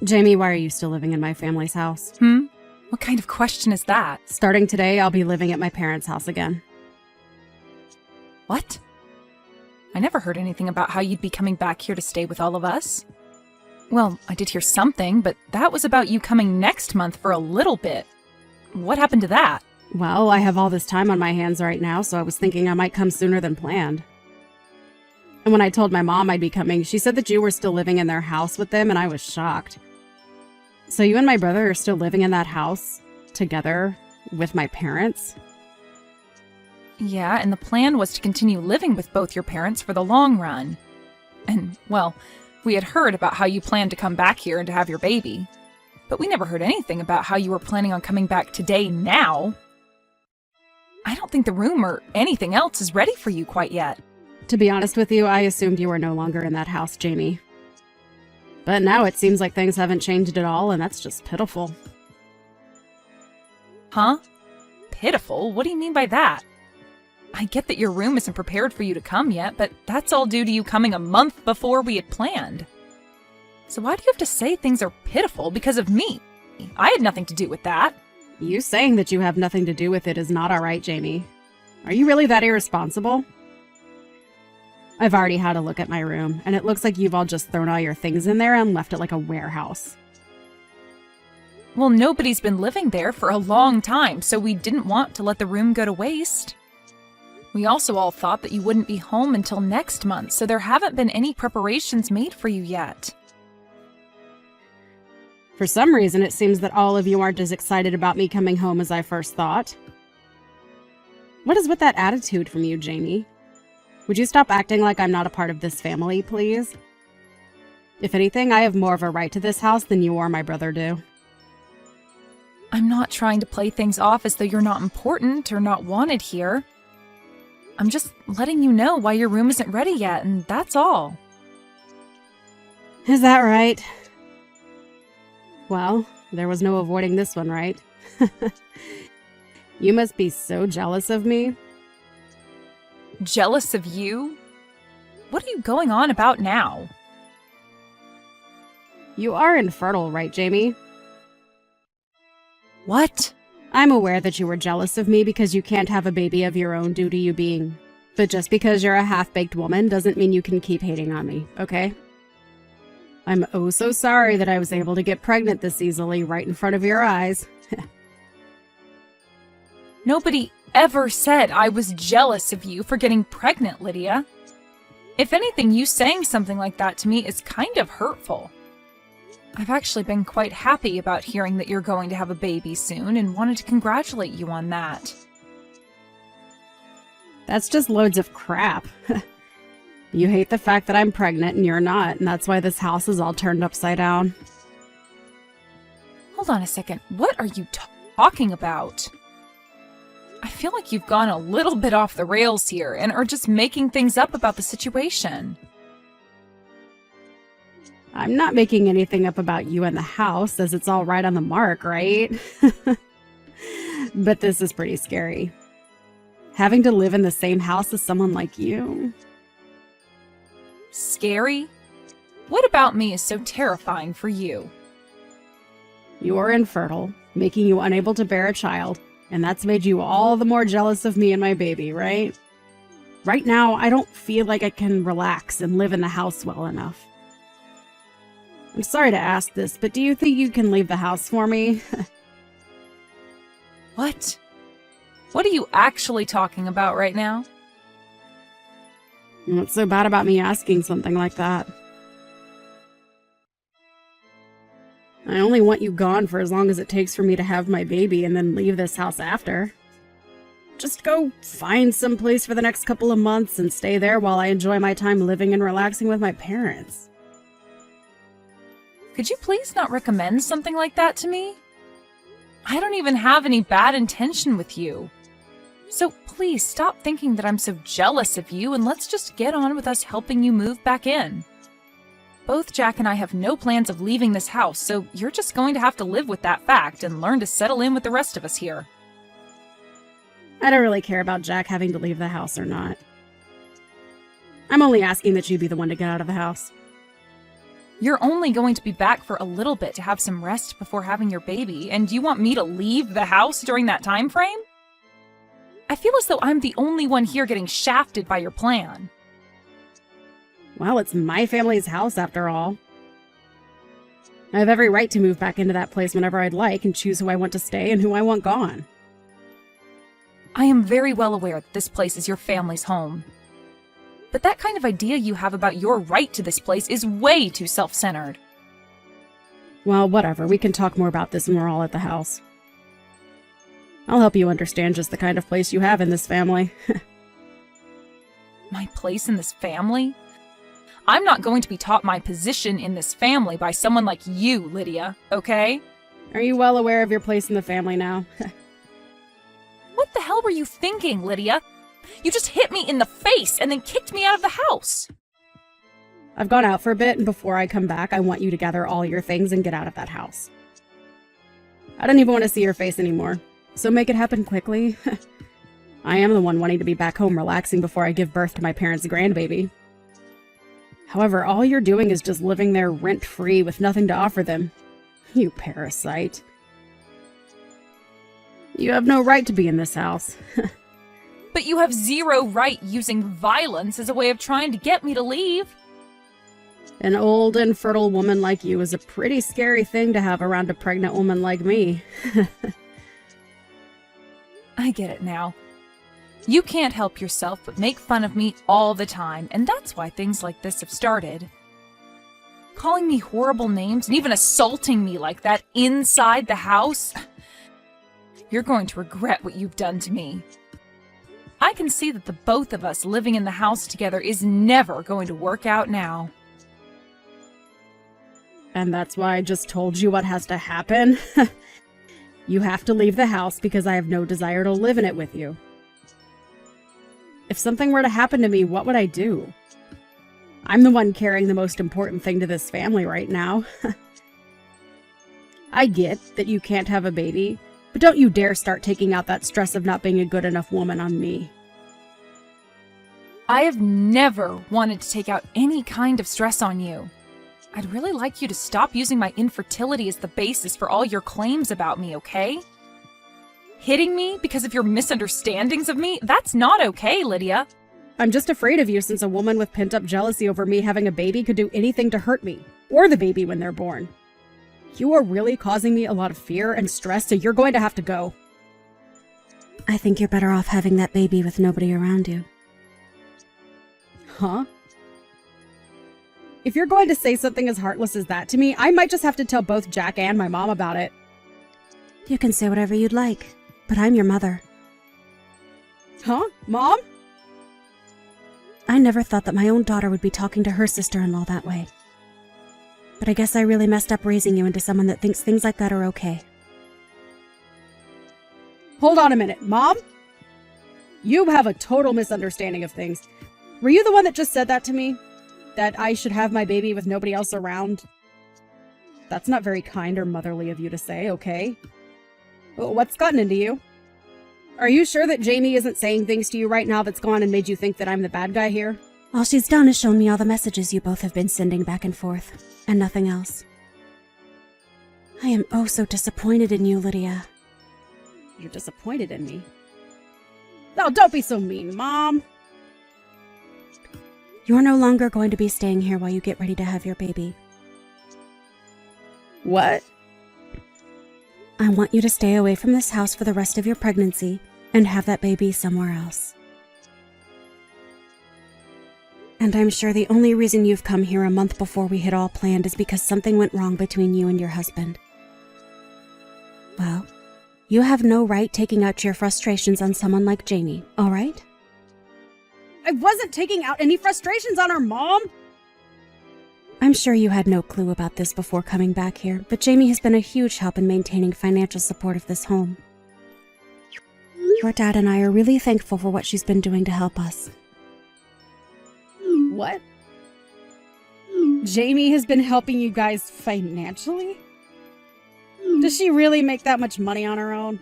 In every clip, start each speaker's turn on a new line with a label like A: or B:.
A: Jamie, why are you still living in my family's house?
B: What kind of question is that?
A: Starting today, I'll be living at my parents' house again.
B: What? I never heard anything about how you'd be coming back here to stay with all of us. Well, I did hear something, but that was about you coming next month for a little bit. What happened to that?
A: Well, I have all this time on my hands right now, so I was thinking I might come sooner than planned. And when I told my mom I'd be coming, she said that you were still living in their house with them, and I was shocked. So you and my brother are still living in that house together with my parents?
B: Yeah, and the plan was to continue living with both your parents for the long run. And, well, we had heard about how you planned to come back here and to have your baby. But we never heard anything about how you were planning on coming back today now. I don't think the room or anything else is ready for you quite yet.
A: To be honest with you, I assumed you were no longer in that house, Jamie. But now it seems like things haven't changed at all, and that's just pitiful.
B: Huh? Pitiful? What do you mean by that? I get that your room isn't prepared for you to come yet, but that's all due to you coming a month before we had planned. So why do you have to say things are pitiful because of me? I had nothing to do with that.
A: You saying that you have nothing to do with it is not all right, Jamie. Are you really that irresponsible? I've already had a look at my room, and it looks like you've all just thrown all your things in there and left it like a warehouse.
B: Well, nobody's been living there for a long time, so we didn't want to let the room go to waste. We also all thought that you wouldn't be home until next month, so there haven't been any preparations made for you yet.
A: For some reason, it seems that all of you aren't as excited about me coming home as I first thought. What is with that attitude from you, Jamie? Would you stop acting like I'm not a part of this family, please? If anything, I have more of a right to this house than you or my brother do.
B: I'm not trying to play things off as though you're not important or not wanted here. I'm just letting you know why your room isn't ready yet, and that's all.
A: Is that right? Well, there was no avoiding this one, right? You must be so jealous of me.
B: Jealous of you? What are you going on about now?
A: You are infertile, right, Jamie?
B: What?
A: I'm aware that you were jealous of me because you can't have a baby of your own due to you being. But just because you're a half-baked woman doesn't mean you can keep hating on me, okay? I'm oh so sorry that I was able to get pregnant this easily right in front of your eyes.
B: Nobody ever said I was jealous of you for getting pregnant, Lydia. If anything, you saying something like that to me is kind of hurtful. I've actually been quite happy about hearing that you're going to have a baby soon and wanted to congratulate you on that.
A: That's just loads of crap. You hate the fact that I'm pregnant and you're not, and that's why this house is all turned upside down.
B: Hold on a second. What are you talking about? I feel like you've gone a little bit off the rails here and are just making things up about the situation.
A: I'm not making anything up about you and the house, as it's all right on the mark, right? But this is pretty scary. Having to live in the same house as someone like you.
B: Scary? What about me is so terrifying for you?
A: You are infertile, making you unable to bear a child, and that's made you all the more jealous of me and my baby, right? Right now, I don't feel like I can relax and live in the house well enough. I'm sorry to ask this, but do you think you can leave the house for me?
B: What? What are you actually talking about right now?
A: What's so bad about me asking something like that? I only want you gone for as long as it takes for me to have my baby and then leave this house after. Just go find some place for the next couple of months and stay there while I enjoy my time living and relaxing with my parents.
B: Could you please not recommend something like that to me? I don't even have any bad intention with you. So please stop thinking that I'm so jealous of you and let's just get on with us helping you move back in. Both Jack and I have no plans of leaving this house, so you're just going to have to live with that fact and learn to settle in with the rest of us here.
A: I don't really care about Jack having to leave the house or not. I'm only asking that you be the one to get out of the house.
B: You're only going to be back for a little bit to have some rest before having your baby, and you want me to leave the house during that time frame? I feel as though I'm the only one here getting shafted by your plan.
A: Well, it's my family's house after all. I have every right to move back into that place whenever I'd like and choose who I want to stay and who I want gone.
B: I am very well aware that this place is your family's home. But that kind of idea you have about your right to this place is way too self-centered.
A: Well, whatever. We can talk more about this when we're all at the house. I'll help you understand just the kind of place you have in this family.
B: My place in this family? I'm not going to be taught my position in this family by someone like you, Lydia, okay?
A: Are you well aware of your place in the family now?
B: What the hell were you thinking, Lydia? You just hit me in the face and then kicked me out of the house.
A: I've gone out for a bit, and before I come back, I want you to gather all your things and get out of that house. I don't even want to see your face anymore, so make it happen quickly. I am the one wanting to be back home relaxing before I give birth to my parents' grandbaby. However, all you're doing is just living there rent-free with nothing to offer them. You parasite. You have no right to be in this house.
B: But you have zero right using violence as a way of trying to get me to leave.
A: An old, infertile woman like you is a pretty scary thing to have around a pregnant woman like me.
B: I get it now. You can't help yourself but make fun of me all the time, and that's why things like this have started. Calling me horrible names and even assaulting me like that inside the house. You're going to regret what you've done to me. I can see that the both of us living in the house together is never going to work out now.
A: And that's why I just told you what has to happen? You have to leave the house because I have no desire to live in it with you. If something were to happen to me, what would I do? I'm the one carrying the most important thing to this family right now. I get that you can't have a baby, but don't you dare start taking out that stress of not being a good enough woman on me.
B: I have never wanted to take out any kind of stress on you. I'd really like you to stop using my infertility as the basis for all your claims about me, okay? Hitting me because of your misunderstandings of me? That's not okay, Lydia.
A: I'm just afraid of you since a woman with pent-up jealousy over me having a baby could do anything to hurt me, or the baby when they're born. You are really causing me a lot of fear and stress, so you're going to have to go.
C: I think you're better off having that baby with nobody around you.
A: Huh? If you're going to say something as heartless as that to me, I might just have to tell both Jack and my mom about it.
C: You can say whatever you'd like, but I'm your mother.
A: Huh? Mom?
C: I never thought that my own daughter would be talking to her sister-in-law that way. But I guess I really messed up raising you into someone that thinks things like that are okay.
A: Hold on a minute, Mom? You have a total misunderstanding of things. Were you the one that just said that to me? That I should have my baby with nobody else around? That's not very kind or motherly of you to say, okay? What's gotten into you? Are you sure that Jamie isn't saying things to you right now that's gone and made you think that I'm the bad guy here?
C: All she's done is shown me all the messages you both have been sending back and forth, and nothing else. I am oh so disappointed in you, Lydia.
A: You're disappointed in me? No, don't be so mean, Mom!
C: You're no longer going to be staying here while you get ready to have your baby.
A: What?
C: I want you to stay away from this house for the rest of your pregnancy and have that baby somewhere else. And I'm sure the only reason you've come here a month before we had all planned is because something went wrong between you and your husband. Well, you have no right taking out your frustrations on someone like Jamie, all right?
A: I wasn't taking out any frustrations on her, Mom!
C: I'm sure you had no clue about this before coming back here, but Jamie has been a huge help in maintaining financial support of this home. Your dad and I are really thankful for what she's been doing to help us.
A: What? Jamie has been helping you guys financially? Does she really make that much money on her own?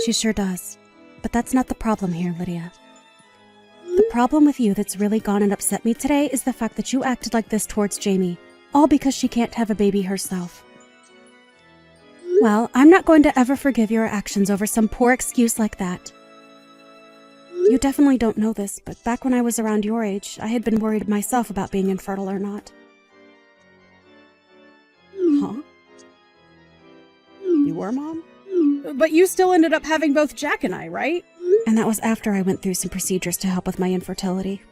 C: She sure does. But that's not the problem here, Lydia. The problem with you that's really gone and upset me today is the fact that you acted like this towards Jamie, all because she can't have a baby herself. Well, I'm not going to ever forgive your actions over some poor excuse like that. You definitely don't know this, but back when I was around your age, I had been worried myself about being infertile or not.
A: Huh? You were, Mom? But you still ended up having both Jack and I, right?
C: And that was after I went through some procedures to help with my infertility.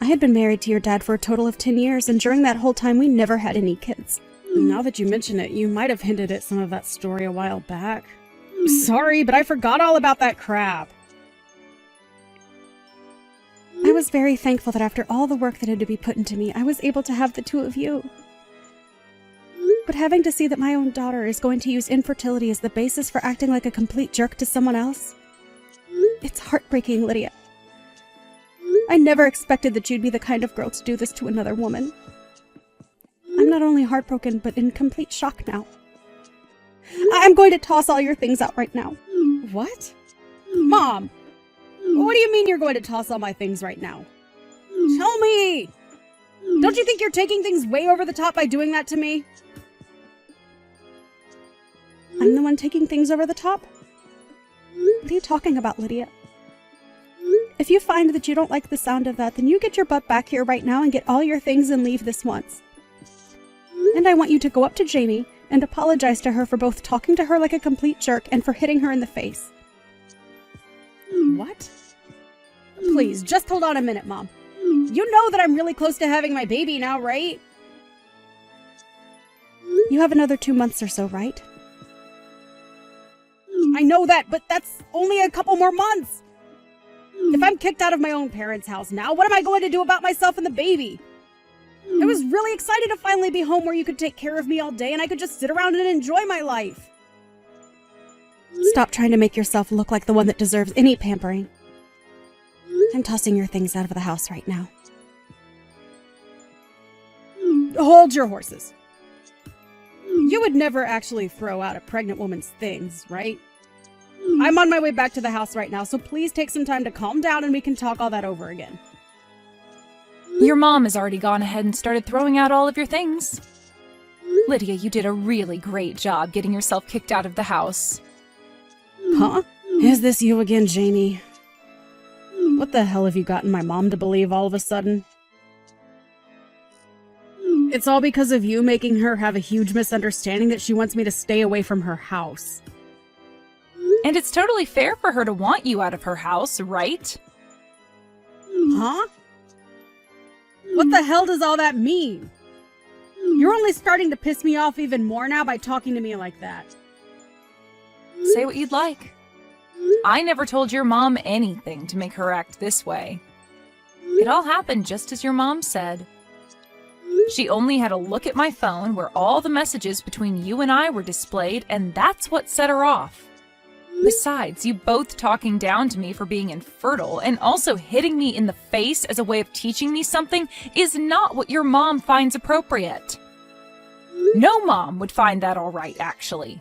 C: I had been married to your dad for a total of 10 years, and during that whole time we never had any kids.
A: Now that you mention it, you might have hinted at some of that story a while back. Sorry, but I forgot all about that crap.
C: I was very thankful that after all the work that had to be put into me, I was able to have the two of you. But having to see that my own daughter is going to use infertility as the basis for acting like a complete jerk to someone else, it's heartbreaking, Lydia. I never expected that you'd be the kind of girl to do this to another woman. I'm not only heartbroken, but in complete shock now. I'm going to toss all your things out right now.
A: What? Mom! What do you mean you're going to toss all my things right now? Tell me! Don't you think you're taking things way over the top by doing that to me?
C: I'm the one taking things over the top? What are you talking about, Lydia? If you find that you don't like the sound of that, then you get your butt back here right now and get all your things and leave this once. And I want you to go up to Jamie and apologize to her for both talking to her like a complete jerk and for hitting her in the face.
A: What? Please, just hold on a minute, Mom. You know that I'm really close to having my baby now, right?
C: You have another 2 months or so, right?
A: I know that, but that's only a couple more months. If I'm kicked out of my own parents' house now, what am I going to do about myself and the baby? I was really excited to finally be home where you could take care of me all day and I could just sit around and enjoy my life.
C: Stop trying to make yourself look like the one that deserves any pampering. I'm tossing your things out of the house right now.
A: Hold your horses. You would never actually throw out a pregnant woman's things, right? I'm on my way back to the house right now, so please take some time to calm down and we can talk all that over again.
B: Your mom has already gone ahead and started throwing out all of your things. Lydia, you did a really great job getting yourself kicked out of the house.
A: Huh? Is this you again, Jamie? What the hell have you gotten my mom to believe all of a sudden? It's all because of you making her have a huge misunderstanding that she wants me to stay away from her house.
B: And it's totally fair for her to want you out of her house, right?
A: Huh? What the hell does all that mean? You're only starting to piss me off even more now by talking to me like that.
B: Say what you'd like. I never told your mom anything to make her act this way. It all happened just as your mom said. She only had a look at my phone where all the messages between you and I were displayed, and that's what set her off. Besides, you both talking down to me for being infertile and also hitting me in the face as a way of teaching me something is not what your mom finds appropriate. No mom would find that all right, actually.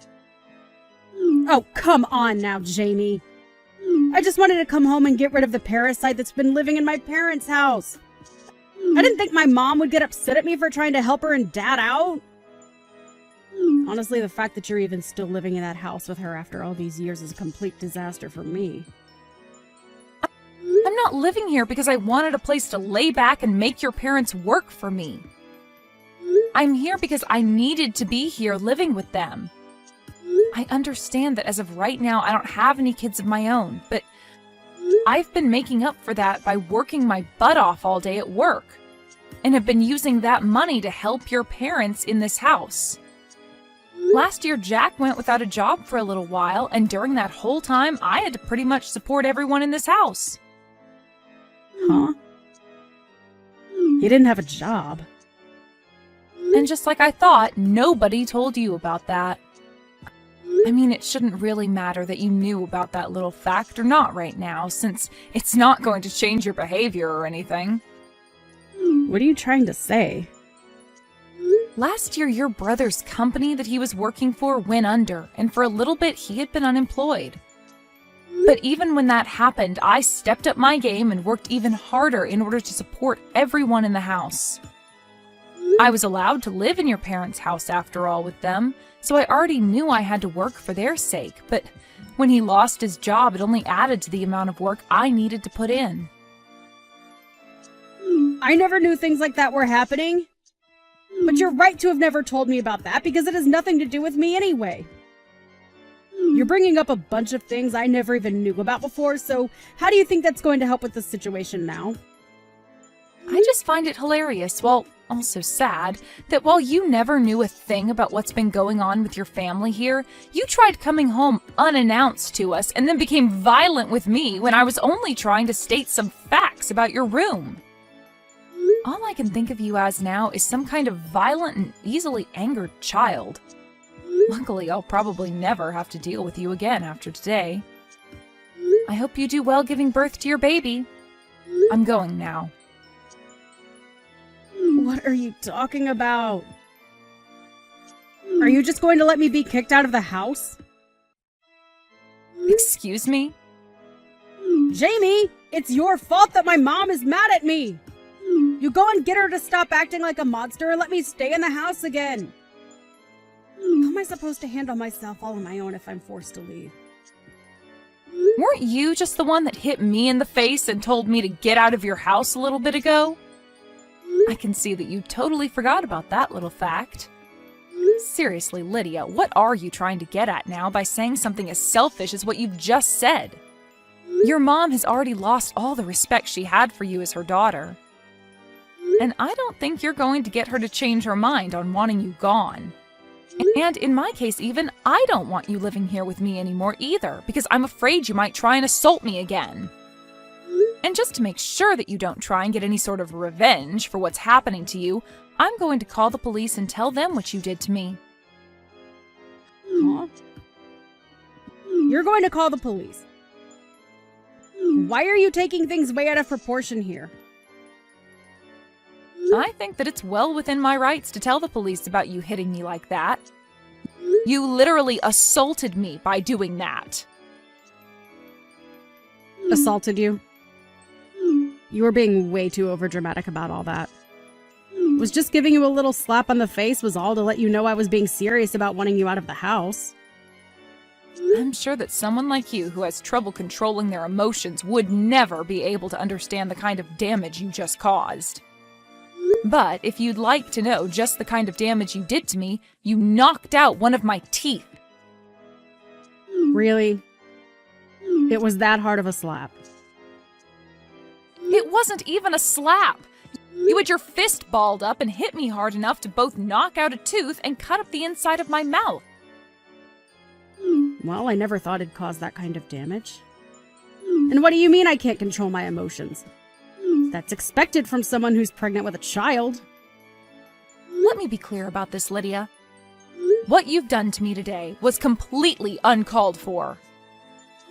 A: Oh, come on now, Jamie. I just wanted to come home and get rid of the parasite that's been living in my parents' house. I didn't think my mom would get upset at me for trying to help her and Dad out. Honestly, the fact that you're even still living in that house with her after all these years is a complete disaster for me.
B: I'm not living here because I wanted a place to lay back and make your parents work for me. I'm here because I needed to be here living with them. I understand that as of right now, I don't have any kids of my own, but I've been making up for that by working my butt off all day at work, and have been using that money to help your parents in this house. Last year, Jack went without a job for a little while, and during that whole time, I had to pretty much support everyone in this house.
A: Huh? He didn't have a job.
B: And just like I thought, nobody told you about that. I mean, it shouldn't really matter that you knew about that little fact or not right now, since it's not going to change your behavior or anything.
A: What are you trying to say?
B: Last year, your brother's company that he was working for went under, and for a little bit, he had been unemployed. But even when that happened, I stepped up my game and worked even harder in order to support everyone in the house. I was allowed to live in your parents' house after all with them, so I already knew I had to work for their sake, but when he lost his job, it only added to the amount of work I needed to put in.
A: I never knew things like that were happening. But you're right to have never told me about that because it has nothing to do with me anyway. You're bringing up a bunch of things I never even knew about before, so how do you think that's going to help with the situation now?
B: I just find it hilarious, well, also sad, that while you never knew a thing about what's been going on with your family here, you tried coming home unannounced to us and then became violent with me when I was only trying to state some facts about your room. All I can think of you as now is some kind of violent and easily angered child. Luckily, I'll probably never have to deal with you again after today. I hope you do well giving birth to your baby. I'm going now.
A: What are you talking about? Are you just going to let me be kicked out of the house?
B: Excuse me?
A: Jamie, it's your fault that my mom is mad at me. You go and get her to stop acting like a monster and let me stay in the house again. How am I supposed to handle myself all on my own if I'm forced to leave?
B: Weren't you just the one that hit me in the face and told me to get out of your house a little bit ago? I can see that you totally forgot about that little fact. Seriously, Lydia, what are you trying to get at now by saying something as selfish as what you've just said? Your mom has already lost all the respect she had for you as her daughter. And I don't think you're going to get her to change her mind on wanting you gone. And in my case even, I don't want you living here with me anymore either, because I'm afraid you might try and assault me again. And just to make sure that you don't try and get any sort of revenge for what's happening to you, I'm going to call the police and tell them what you did to me.
A: Huh? You're going to call the police. Why are you taking things way out of proportion here?
B: I think that it's well within my rights to tell the police about you hitting me like that. You literally assaulted me by doing that.
A: Assaulted you? You were being way too overdramatic about all that. Was just giving you a little slap on the face was all to let you know I was being serious about wanting you out of the house.
B: I'm sure that someone like you who has trouble controlling their emotions would never be able to understand the kind of damage you just caused. But if you'd like to know just the kind of damage you did to me, you knocked out one of my teeth.
A: Really? It was that hard of a slap.
B: It wasn't even a slap. You had your fist balled up and hit me hard enough to both knock out a tooth and cut up the inside of my mouth.
A: Well, I never thought it'd cause that kind of damage. And what do you mean I can't control my emotions? That's expected from someone who's pregnant with a child.
B: Let me be clear about this, Lydia. What you've done to me today was completely uncalled for.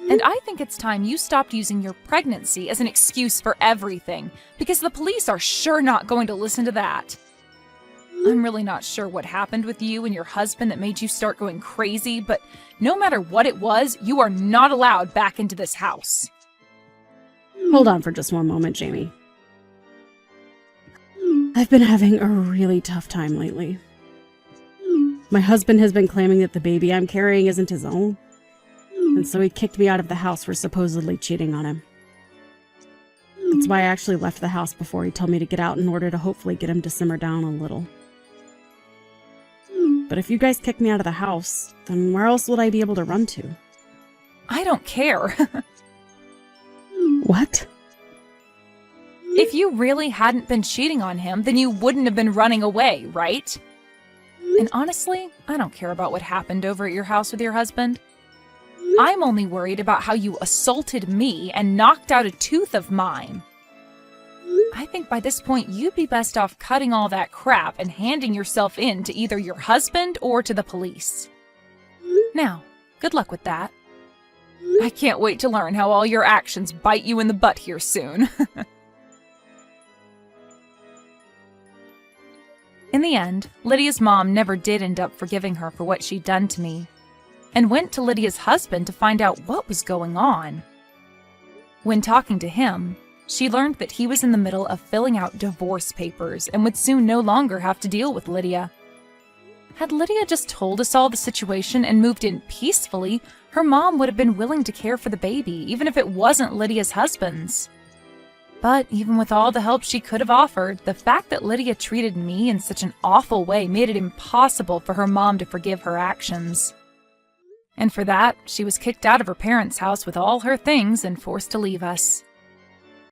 B: And I think it's time you stopped using your pregnancy as an excuse for everything, because the police are sure not going to listen to that. I'm really not sure what happened with you and your husband that made you start going crazy, but no matter what it was, you are not allowed back into this house.
A: Hold on for just one moment, Jamie. I've been having a really tough time lately. My husband has been claiming that the baby I'm carrying isn't his own, and so he kicked me out of the house for supposedly cheating on him. That's why I actually left the house before he told me to get out in order to hopefully get him to simmer down a little. But if you guys kick me out of the house, then where else would I be able to run to?
B: I don't care.
A: What?
B: If you really hadn't been cheating on him, then you wouldn't have been running away, right? And honestly, I don't care about what happened over at your house with your husband. I'm only worried about how you assaulted me and knocked out a tooth of mine. I think by this point you'd be best off cutting all that crap and handing yourself in to either your husband or to the police. Now, good luck with that. I can't wait to learn how all your actions bite you in the butt here soon. In the end, Lydia's mom never did end up forgiving her for what she'd done to me, and went to Lydia's husband to find out what was going on. When talking to him, she learned that he was in the middle of filling out divorce papers and would soon no longer have to deal with Lydia. Had Lydia just told us all the situation and moved in peacefully, her mom would have been willing to care for the baby, even if it wasn't Lydia's husband's. But even with all the help she could have offered, the fact that Lydia treated me in such an awful way made it impossible for her mom to forgive her actions. And for that, she was kicked out of her parents' house with all her things and forced to leave us.